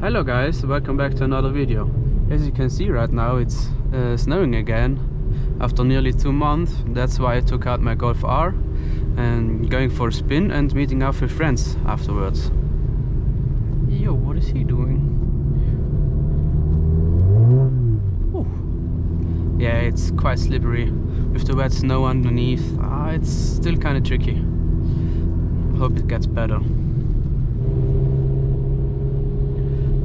Hello guys, welcome back to another video. As you can see right now it's snowing again after nearly 2 months. That's why I took out my Golf R and going for a spin and meeting up with friends afterwards. Yo, what is he doing? Ooh. Yeah, it's quite slippery with the wet snow underneath. It's still kind of tricky. Hope it gets better.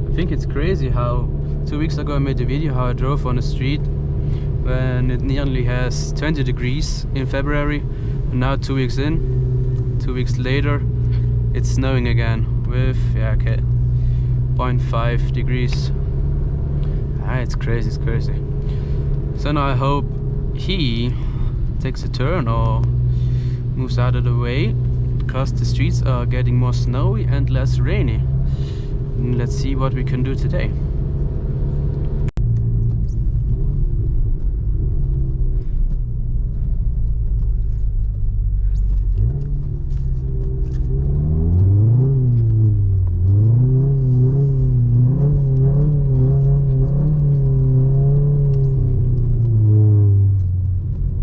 I think it's crazy how 2 weeks ago I made a video how I drove on the street when it nearly has 20 degrees in February, and now 2 weeks later it's snowing again with 0.5 degrees. It's crazy, it's crazy. So now I hope he takes a turn or moves out of the way, because the streets are getting more snowy and less rainy. Let's see what we can do today.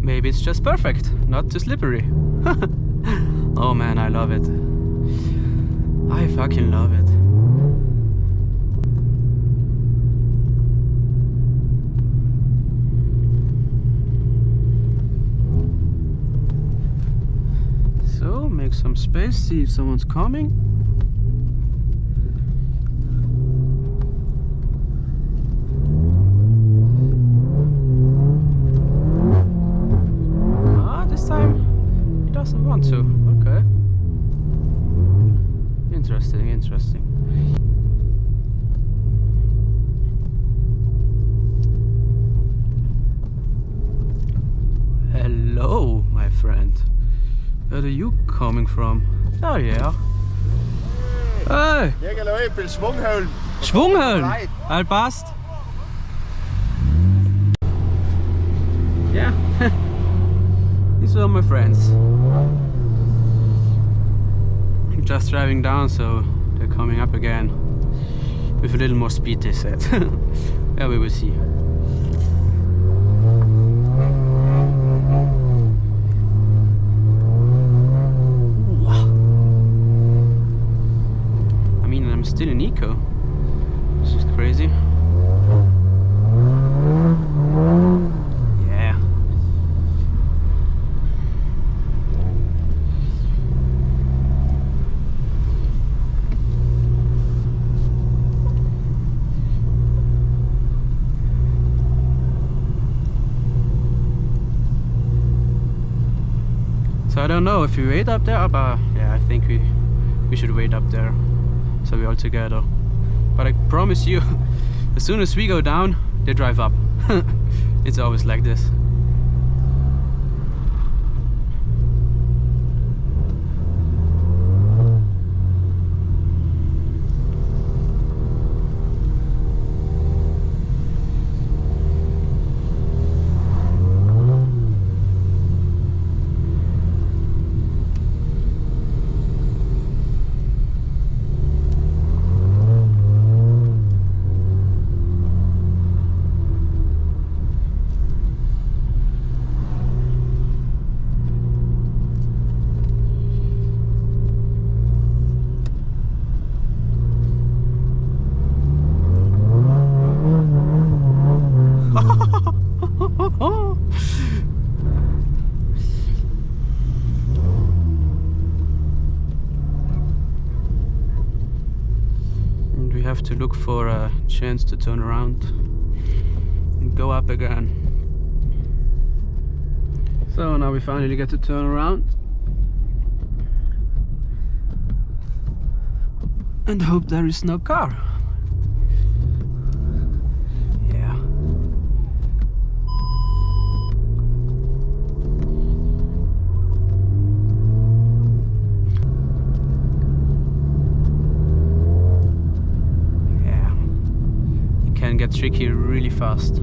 Maybe it's just perfect, not too slippery. Oh man, I love it. I fucking love it. So, make some space, see if someone's coming. This time he doesn't want to. Okay. Interesting, interesting. Hello, my friend. Where are you coming from? Oh yeah. Hey! Jeg kan løbe en Schwunghelm. Schwunghelm? Alt passt. Yeah. These are my friends. I'm just driving down, so they're coming up again with a little more speed, they said. Yeah, we will see. I mean, I'm still in eco. This is crazy. So I don't know if we wait up there, but yeah, I think we should wait up there, so we're all together. But I promise you, as soon as we go down, they drive up. It's always like this. And we have to look for a chance to turn around and go up again. So now we finally get to turn around and hope there is no car. Get tricky really fast.